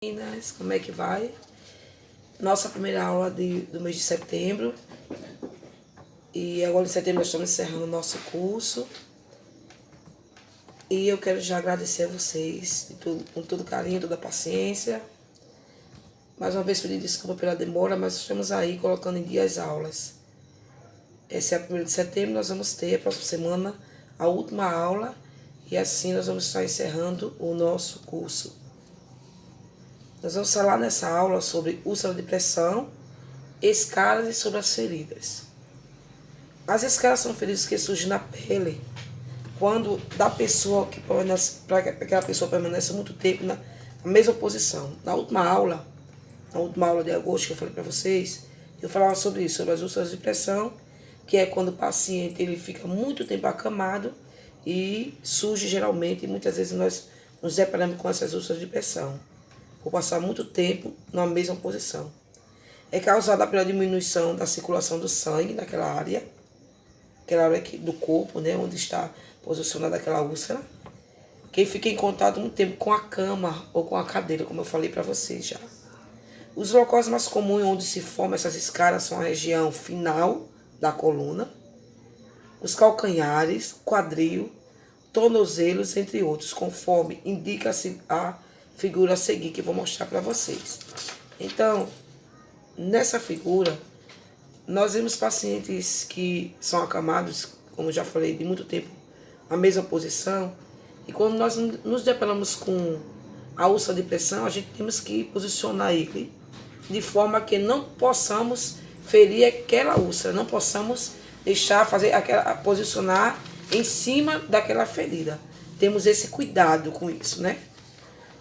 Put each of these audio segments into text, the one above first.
Meninas, como é que vai? Nossa primeira aula do mês de setembro. E agora em setembro nós estamos encerrando o nosso curso. E eu quero já agradecer a vocês com todo carinho, toda a paciência. Mais uma vez pedir desculpa pela demora, mas estamos aí colocando em dia as aulas. Esse é o 1º de setembro, nós vamos ter a próxima semana a última aula. E assim nós vamos estar encerrando o nosso curso. Nós vamos falar nessa aula sobre úlcera de pressão, escaras e sobre as feridas. As escaras são feridas que surgem na pele, quando da pessoa que permanece, para que aquela pessoa permaneça muito tempo na mesma posição. Na última aula de agosto que eu falei para vocês, eu falava sobre isso, sobre as úlceras de pressão, que é quando o paciente ele fica muito tempo acamado e surge geralmente, e muitas vezes nós nos deparamos com essas úlceras de pressão, por passar muito tempo na mesma posição. É causada pela diminuição da circulação do sangue naquela área aqui do corpo, né, onde está posicionada aquela úlcera. Quem fica em contato muito tempo com a cama ou com a cadeira, como eu falei para vocês já. Os locais mais comuns onde se formam essas escaras são a região final da coluna, os calcanhares, quadril, tornozelos, entre outros, conforme indica-se a figura a seguir que eu vou mostrar para vocês. Então, nessa figura, nós vemos pacientes que são acamados, como já falei, de muito tempo na mesma posição. E quando nós nos deparamos com a úlcera de pressão, a gente temos que posicionar ele de forma que não possamos ferir aquela úlcera, não possamos posicionar em cima daquela ferida. Temos esse cuidado com isso, né?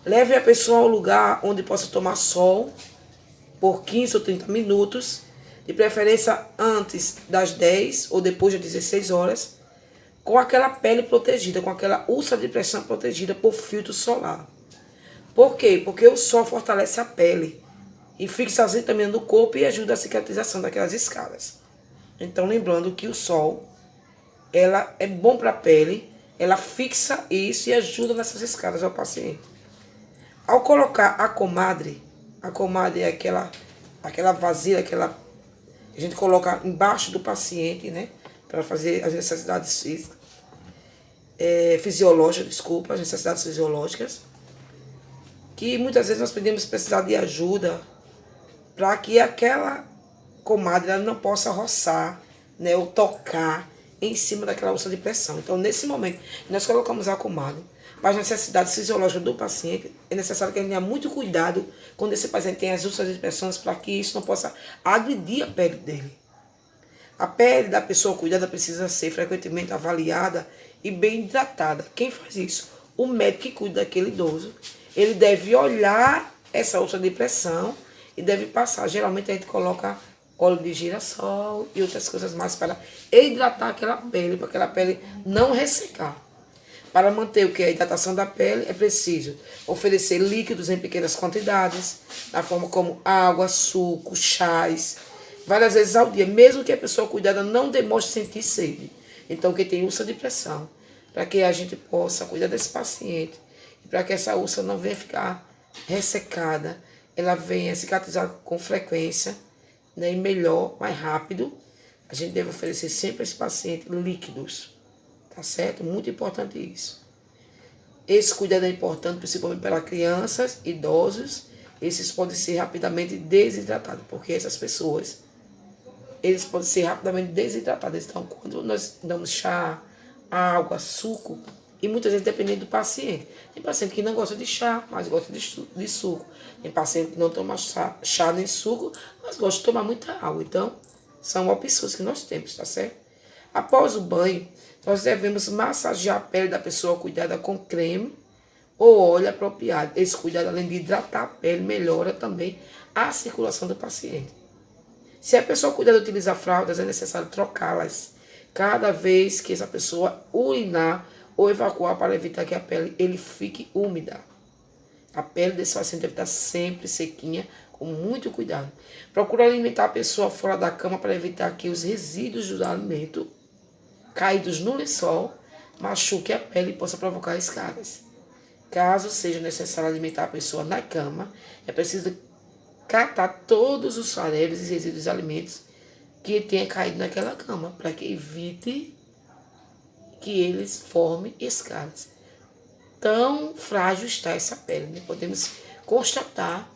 Leve a pessoa ao lugar onde possa tomar sol por 15 ou 30 minutos, de preferência antes das 10 ou depois das 16 horas, com aquela pele protegida, com aquela úlcera de pressão protegida por filtro solar. Por quê? Porque o sol fortalece a pele e fixa as vitaminas do corpo e ajuda a cicatrização daquelas escaras. Então, lembrando que o sol ela é bom para a pele, ela fixa isso e ajuda nessas escaras ao paciente. Ao colocar a comadre é aquela vasilha, que a gente coloca embaixo do paciente, né? Para fazer as necessidades as necessidades fisiológicas. Que muitas vezes nós podemos precisar de ajuda para que aquela comadre ela não possa roçar, né? Ou tocar em cima daquela úlcera de pressão. Então, nesse momento, nós colocamos a comadre para as necessidades fisiológicas do paciente. É necessário que ele tenha muito cuidado quando esse paciente tem as úlceras de pressão, para que isso não possa agredir a pele dele. A pele da pessoa cuidada precisa ser frequentemente avaliada e bem hidratada. Quem faz isso? O médico que cuida daquele idoso. Ele deve olhar essa úlcera de pressão e deve passar. Geralmente a gente coloca óleo de girassol e outras coisas mais para hidratar aquela pele, para aquela pele não ressecar. Para manter o que é a hidratação da pele, é preciso oferecer líquidos em pequenas quantidades, da forma como água, suco, chás, várias vezes ao dia, mesmo que a pessoa cuidada não demonstre sentir sede. Então, quem tem úlcera de pressão, para que a gente possa cuidar desse paciente, e para que essa úlcera não venha ficar ressecada, ela venha cicatrizar com frequência, né, e melhor, mais rápido, a gente deve oferecer sempre a esse paciente líquidos. Tá certo? Muito importante isso. Esse cuidado é importante principalmente para crianças, idosos. Esses podem ser rapidamente desidratados, porque essas pessoas, eles podem ser rapidamente desidratados. Então, quando nós damos chá, água, suco, e muitas vezes dependendo do paciente. Tem paciente que não gosta de chá, mas gosta de suco. Tem paciente que não toma chá nem suco, mas gosta de tomar muita água. Então, são opções que nós temos, tá certo? Após o banho, nós devemos massagear a pele da pessoa cuidada com creme ou óleo apropriado. Esse cuidado, além de hidratar a pele, melhora também a circulação do paciente. Se a pessoa cuidada utiliza fraldas, é necessário trocá-las cada vez que essa pessoa urinar ou evacuar, para evitar que a pele fique úmida. A pele desse paciente deve estar sempre sequinha, com muito cuidado. Procure alimentar a pessoa fora da cama para evitar que os resíduos do alimento caídos no lençol machuque a pele e possa provocar escaras. Caso seja necessário alimentar a pessoa na cama, é preciso catar todos os farelos e resíduos de alimentos que tenha caído naquela cama, para que evite que eles formem escalas. Tão frágil está essa pele, né? Podemos constatar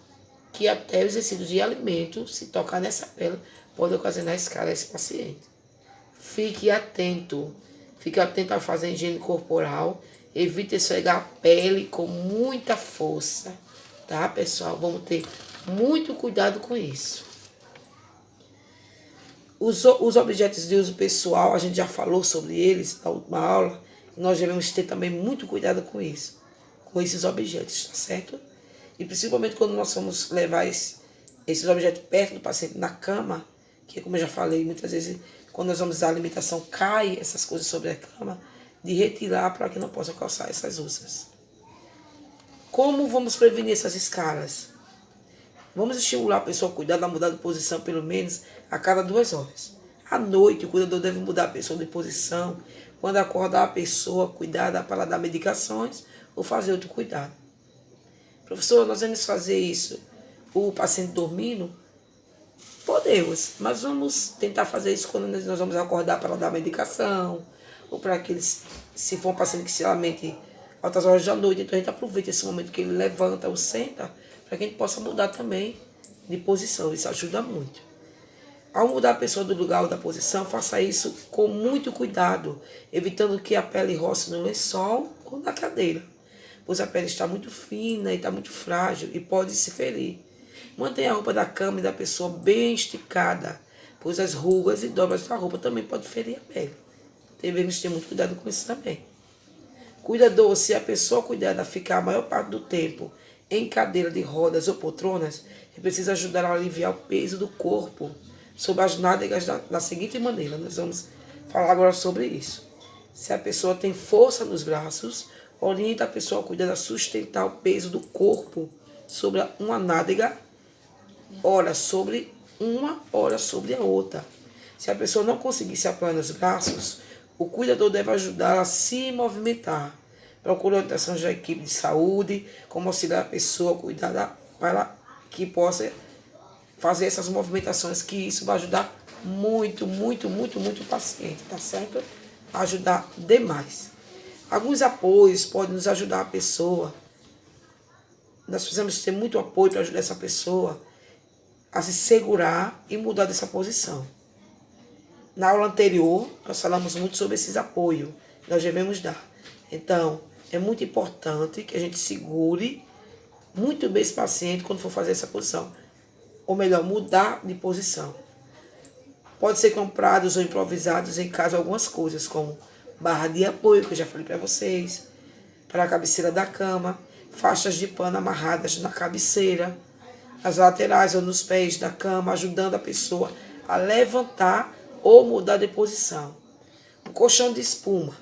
que até os resíduos de alimento, se tocar nessa pele, pode ocasionar escala a esse paciente. Fique atento ao fazer a higiene corporal, evite esfregar a pele com muita força, tá, pessoal? Vamos ter muito cuidado com isso. Os objetos de uso pessoal, a gente já falou sobre eles na última aula, e nós devemos ter também muito cuidado com isso, com esses objetos, tá certo? E principalmente quando nós vamos levar esses objetos perto do paciente na cama, que como eu já falei, muitas vezes quando nós vamos dar alimentação, cai essas coisas sobre a cama, de retirar para que não possa causar essas úlceras. Como vamos prevenir essas escalas? Vamos estimular a pessoa a cuidar da mudar de posição pelo menos a cada 2 horas. À noite, o cuidador deve mudar a pessoa de posição. Quando acordar a pessoa, cuidar para dar medicações ou fazer outro cuidado. Professor, nós vamos fazer isso, o paciente dormindo? Podemos, mas vamos tentar fazer isso quando nós vamos acordar para dar medicação, ou para aqueles, se for um paciente que se lamente altas horas da noite, então a gente aproveita esse momento que ele levanta ou senta, para que a gente possa mudar também de posição, isso ajuda muito. Ao mudar a pessoa do lugar ou da posição, faça isso com muito cuidado, evitando que a pele roce no lençol ou na cadeira, pois a pele está muito fina e está muito frágil e pode se ferir. Mantenha a roupa da cama e da pessoa bem esticada, pois as rugas e dobras da roupa também podem ferir a pele. Devemos ter muito cuidado com isso também. Cuidador, se a pessoa cuidada ficar a maior parte do tempo em cadeira de rodas ou poltronas, é preciso ajudar a aliviar o peso do corpo sobre as nádegas da seguinte maneira. Nós vamos falar agora sobre isso. Se a pessoa tem força nos braços, orienta a pessoa a cuidar de sustentar o peso do corpo sobre uma nádega, ora sobre uma, ora sobre a outra. Se a pessoa não conseguir se apoiar nos braços, o cuidador deve ajudar a se movimentar. Procure orientação da equipe de saúde, como auxiliar a pessoa cuidada para que possa fazer essas movimentações, que isso vai ajudar muito, muito, muito, muito o paciente, tá certo? Ajudar demais. Alguns apoios podem nos ajudar a pessoa. Nós precisamos ter muito apoio para ajudar essa pessoa a se segurar e mudar dessa posição. Na aula anterior, nós falamos muito sobre esses apoios que nós devemos dar. Então, é muito importante que a gente segure muito bem esse paciente quando for fazer essa posição. Ou melhor, mudar de posição. Pode ser comprados ou improvisados em casa algumas coisas, como barra de apoio, que eu já falei para vocês, para a cabeceira da cama, faixas de pano amarradas na cabeceira, nas laterais ou nos pés da cama, ajudando a pessoa a levantar ou mudar de posição. Um colchão de espuma,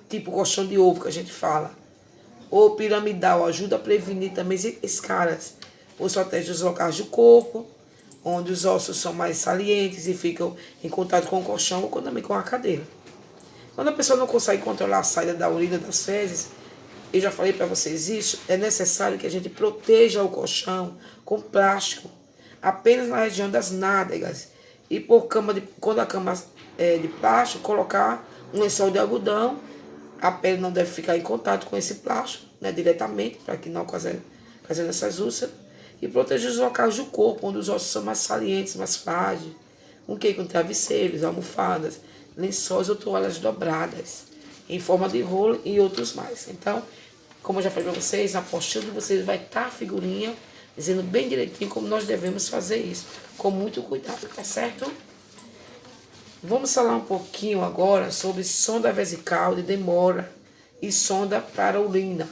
tipo colchão de ovo que a gente fala, ou piramidal, ajuda a prevenir também escalas, ou protege os locais do corpo, onde os ossos são mais salientes e ficam em contato com o colchão ou também com a cadeira. Quando a pessoa não consegue controlar a saída da urina das fezes, eu já falei para vocês isso, é necessário que a gente proteja o colchão com plástico, apenas na região das nádegas. E quando a cama é de plástico, colocar um lençol de algodão, a pele não deve ficar em contato com esse plástico, né, diretamente, para que não ocasione essas úlceras. E proteger os locais do corpo, onde os ossos são mais salientes, mais frágeis, com travesseiros, almofadas, lençóis ou toalhas dobradas, em forma de rolo e outros mais. Então, como eu já falei para vocês, na postura de vocês vai estar a figurinha dizendo bem direitinho como nós devemos fazer isso, com muito cuidado, tá certo? Vamos falar um pouquinho agora sobre sonda vesical de demora e sonda para urina.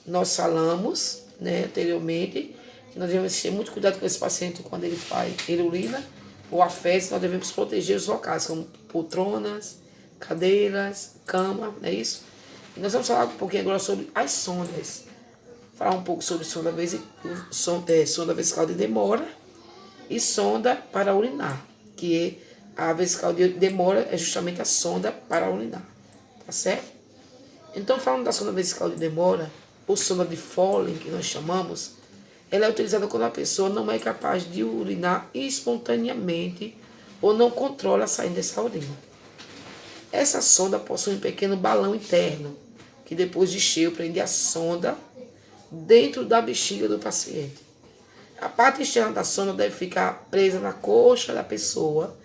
Nós falamos, né, anteriormente, que nós devemos ter muito cuidado com esse paciente quando ele urina ou a fezes. Nós devemos proteger os locais, como poltronas, cadeiras, cama, não é isso? E nós vamos falar um pouquinho agora sobre as sondas. Falar um pouco sobre sonda vesical de demora e sonda para urinar, que a vesical de demora é justamente a sonda para urinar, tá certo? Então, falando da sonda vesical de demora, ou sonda de Foley, que nós chamamos, ela é utilizada quando a pessoa não é capaz de urinar espontaneamente ou não controla a saída dessa urina. Essa sonda possui um pequeno balão interno, que depois de cheio prende a sonda dentro da bexiga do paciente. A parte externa da sonda deve ficar presa na coxa da pessoa,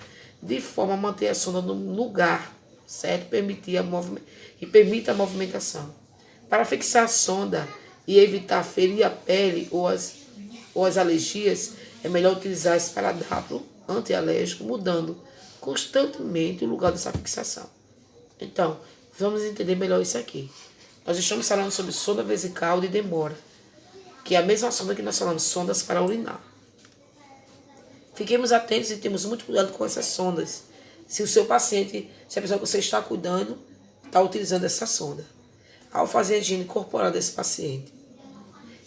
de forma a manter a sonda no lugar, certo? E permita a movimentação. Para fixar a sonda e evitar ferir a pele ou as alergias, é melhor utilizar esparadrapo antialérgico, mudando constantemente o lugar dessa fixação. Então, vamos entender melhor isso aqui. Nós estamos falando sobre sonda vesical de demora, que é a mesma sonda que nós falamos, sondas para urinar. Fiquemos atentos e temos muito cuidado com essas sondas. Se o seu paciente, se a pessoa que você está cuidando, está utilizando essa sonda. Ao fazer a higiene corporal desse paciente,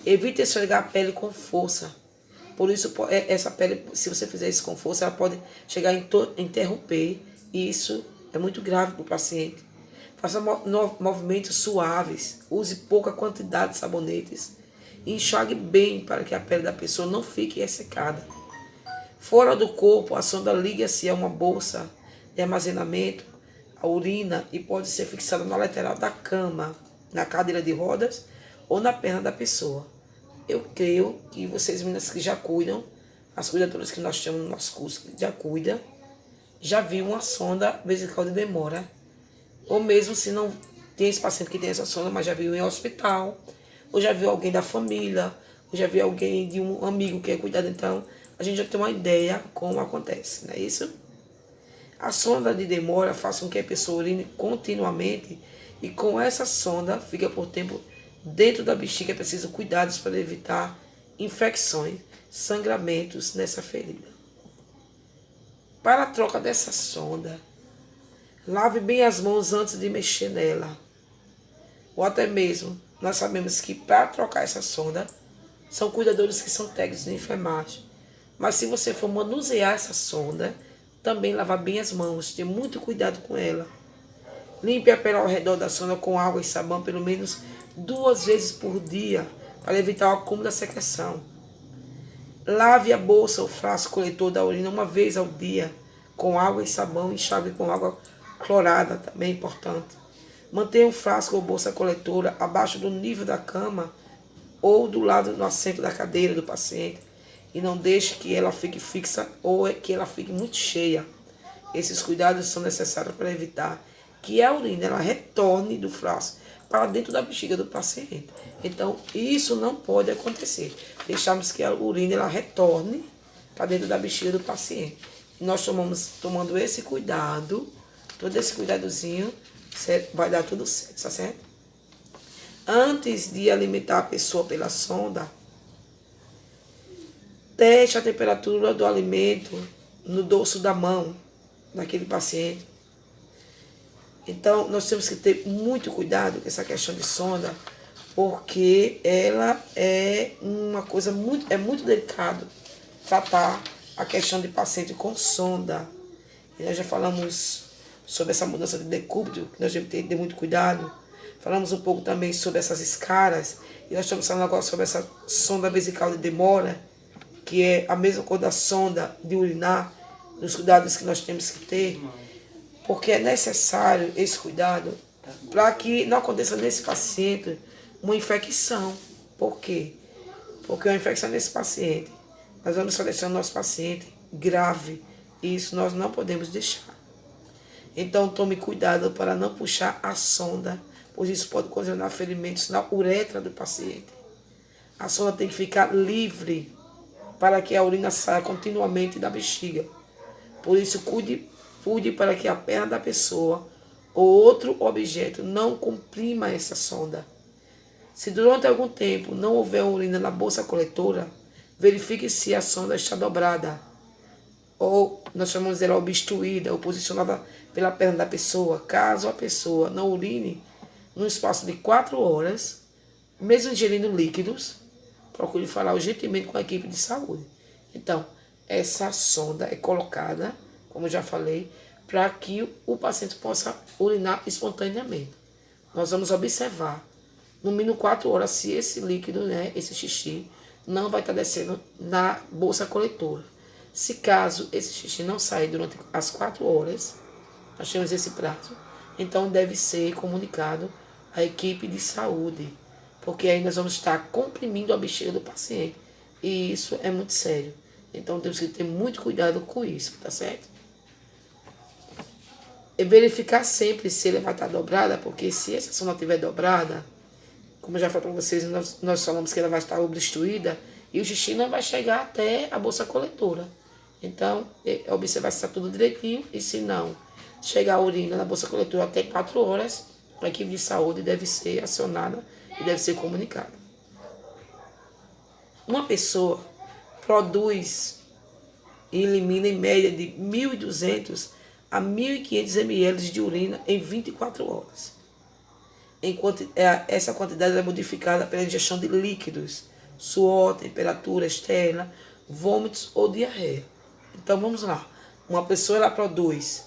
evite esfregar a pele com força. Por isso, essa pele, se você fizer isso com força, ela pode chegar a interromper. E isso é muito grave para o paciente. Faça movimentos suaves. Use pouca quantidade de sabonetes. E enxague bem para que a pele da pessoa não fique ressecada. Fora do corpo, a sonda liga-se a uma bolsa de armazenamento, a urina, e pode ser fixada na lateral da cama, na cadeira de rodas ou na perna da pessoa. Eu creio que vocês, meninas que já cuidam, as cuidadoras que nós temos no nosso curso, que já cuidam, já viu uma sonda vesical de demora. Ou mesmo se não tem esse paciente que tem essa sonda, mas já viu em hospital, ou já viu alguém da família, ou já viu alguém de um amigo que é cuidado. Então, a gente já tem uma ideia como acontece, não é isso? A sonda de demora faz com que a pessoa urine continuamente e com essa sonda fica por tempo dentro da bexiga. É preciso cuidados para evitar infecções, sangramentos nessa ferida. Para a troca dessa sonda, lave bem as mãos antes de mexer nela. Ou até mesmo, nós sabemos que para trocar essa sonda, são cuidadores que são técnicos de enfermagem. Mas se você for manusear essa sonda, também lavar bem as mãos, ter muito cuidado com ela. Limpe a pele ao redor da sonda com água e sabão pelo menos 2 vezes por dia, para evitar o acúmulo da secreção. Lave a bolsa ou frasco coletor da urina 1 vez ao dia, com água e sabão, e enxague com água clorada, também é importante. Mantenha o frasco ou bolsa coletora abaixo do nível da cama ou do lado do assento da cadeira do paciente, e não deixe que ela fique fixa ou que ela fique muito cheia. Esses cuidados são necessários para evitar que a urina ela retorne do frasco para dentro da bexiga do paciente. Então, isso não pode acontecer. Deixamos que a urina ela retorne para dentro da bexiga do paciente. E nós tomando esse cuidado, todo esse cuidadozinho, vai dar tudo certo, tá certo? Antes de alimentar a pessoa pela sonda, teste a temperatura do alimento no dorso da mão daquele paciente. Então, nós temos que ter muito cuidado com essa questão de sonda, porque ela é uma coisa muito delicado tratar a questão de paciente com sonda. E nós já falamos sobre essa mudança de decúbito, que nós temos que ter muito cuidado. Falamos um pouco também sobre essas escaras, e nós estamos falando agora sobre essa sonda vesical de demora, que é a mesma coisa da sonda de urinar, dos cuidados que nós temos que ter, porque é necessário esse cuidado para que não aconteça nesse paciente uma infecção. Por quê? Porque uma infecção nesse paciente, nós vamos estar deixando nosso paciente grave, e isso nós não podemos deixar. Então, tome cuidado para não puxar a sonda, pois isso pode ocasionar ferimentos na uretra do paciente. A sonda tem que ficar livre para que a urina saia continuamente da bexiga. Por isso, cuide para que a perna da pessoa ou outro objeto não comprima essa sonda. Se durante algum tempo não houver urina na bolsa coletora, verifique se a sonda está dobrada, ou nós chamamos dela obstruída, ou posicionada pela perna da pessoa. Caso a pessoa não urine no espaço de 4 horas, mesmo ingerindo líquidos, procure falar urgentemente com a equipe de saúde. Então, essa sonda é colocada, como eu já falei, para que o paciente possa urinar espontaneamente. Nós vamos observar no mínimo 4 horas, se esse líquido, né, esse xixi, não vai estar descendo na bolsa coletora. Se caso esse xixi não sair durante as 4 horas, nós temos esse prazo, então deve ser comunicado à equipe de saúde, porque aí nós vamos estar comprimindo a bexiga do paciente, e isso é muito sério. Então temos que ter muito cuidado com isso, tá certo? E verificar sempre se ele vai estar dobrada, porque se essa sonda estiver dobrada, como eu já falei para vocês, nós falamos que ela vai estar obstruída e o xixi não vai chegar até a bolsa coletora. Então, observar se está tudo direitinho, e se não chegar a urina na bolsa coletora até 4 horas, a equipe de saúde deve ser acionada e deve ser comunicada. Uma pessoa produz e elimina em média de 1.200 a 1.500 ml de urina em 24 horas. Enquanto essa quantidade é modificada pela ingestão de líquidos, suor, temperatura externa, vômitos ou diarreia. Então vamos lá. Uma pessoa ela produz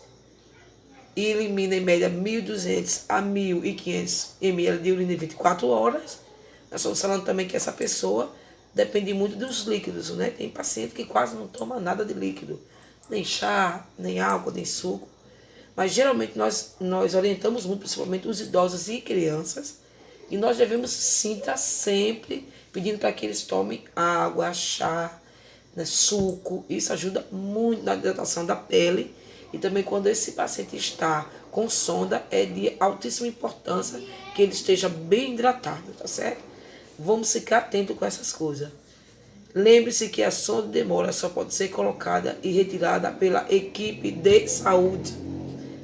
e elimina em média 1.200 a 1.500 ml de urina em 24 horas. Nós estamos falando também que essa pessoa depende muito dos líquidos, né? Tem paciente que quase não toma nada de líquido, nem chá, nem água, nem suco. Mas geralmente nós orientamos muito, principalmente os idosos e crianças, e nós devemos sim estar sempre pedindo para que eles tomem água, chá, né, suco. Isso ajuda muito na hidratação da pele, e também quando esse paciente está com sonda, é de altíssima importância que ele esteja bem hidratado, tá certo? Vamos ficar atentos com essas coisas. Lembre-se que a sonda de demora só pode ser colocada e retirada pela equipe de saúde.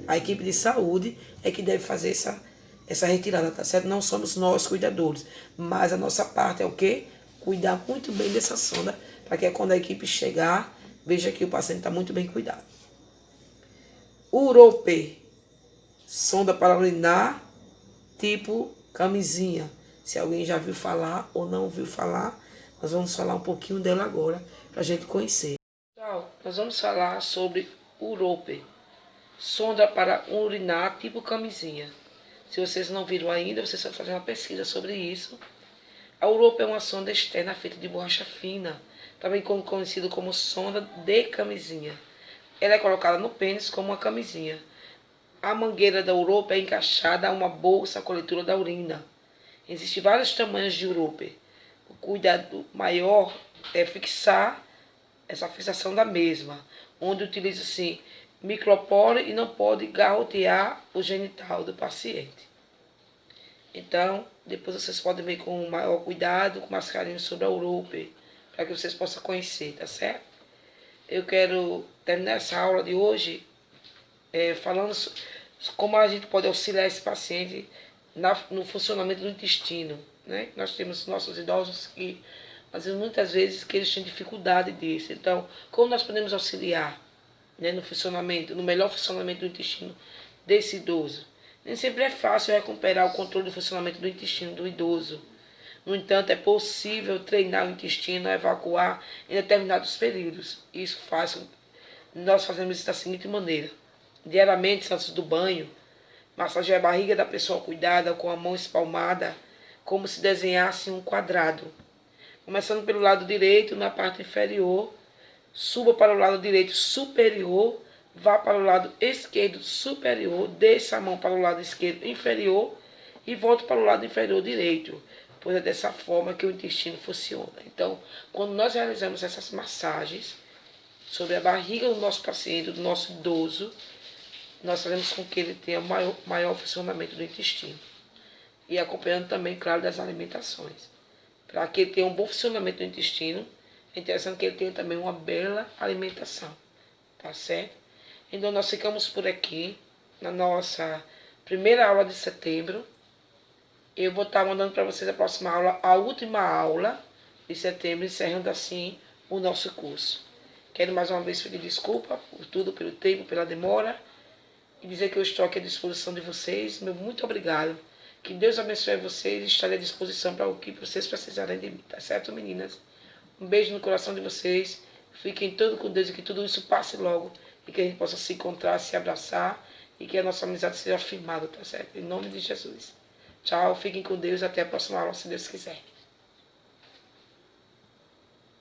A equipe de saúde é que deve fazer essa retirada, tá certo? Não somos nós cuidadores, mas a nossa parte é o quê? Cuidar muito bem dessa sonda, para que quando a equipe chegar, veja que o paciente está muito bem cuidado. Urope, sonda para urinar, tipo camisinha. Se alguém já viu falar ou não ouviu falar, nós vamos falar um pouquinho dela agora, para a gente conhecer. Pessoal, nós vamos falar sobre Urope, sonda para urinar tipo camisinha. Se vocês não viram ainda, vocês vão fazer uma pesquisa sobre isso. A Urope é uma sonda externa feita de borracha fina, também conhecido como sonda de camisinha. Ela é colocada no pênis como uma camisinha. A mangueira da Urope é encaixada a uma bolsa coletora da urina. Existem vários tamanhos de Urope. O cuidado maior é fixar essa fixação da mesma, onde utiliza-se micropore e não pode garrotear o genital do paciente. Então, depois vocês podem ver com maior cuidado, com mais carinho sobre a Urope, para que vocês possam conhecer, tá certo? Eu quero terminar essa aula de hoje falando como a gente pode auxiliar esse paciente no funcionamento do intestino, né? Nós temos nossos idosos que, muitas vezes, que eles têm dificuldade disso. Então, como nós podemos auxiliar, né, no melhor funcionamento do intestino desse idoso? Nem sempre é fácil recuperar o controle do funcionamento do intestino do idoso. No entanto, é possível treinar o intestino a evacuar em determinados períodos. Isso nós fazemos isso da seguinte maneira. Diariamente, antes do banho, massagear a barriga da pessoa cuidada com a mão espalmada, como se desenhasse um quadrado. Começando pelo lado direito, na parte inferior, suba para o lado direito superior, vá para o lado esquerdo superior, desça a mão para o lado esquerdo inferior e volte para o lado inferior direito, pois é dessa forma que o intestino funciona. Então, quando nós realizamos essas massagens sobre a barriga do nosso paciente, do nosso idoso, nós fazemos com que ele tenha maior funcionamento do intestino. E acompanhando também, claro, das alimentações. Para que ele tenha um bom funcionamento do intestino, é interessante que ele tenha também uma bela alimentação. Tá certo? Então, nós ficamos por aqui na nossa primeira aula de setembro. Eu vou estar mandando para vocês a próxima aula, a última aula de setembro, encerrando assim o nosso curso. Quero mais uma vez pedir desculpa por tudo, pelo tempo, pela demora, e dizer que eu estou aqui à disposição de vocês. Meu muito obrigado. Que Deus abençoe vocês e estarei à disposição para o que vocês precisarem de mim. Tá certo, meninas? Um beijo no coração de vocês. Fiquem todos com Deus e que tudo isso passe logo. E que a gente possa se encontrar, se abraçar. E que a nossa amizade seja firmada, tá certo? Em nome de Jesus. Tchau, fiquem com Deus, até a próxima aula, se Deus quiser.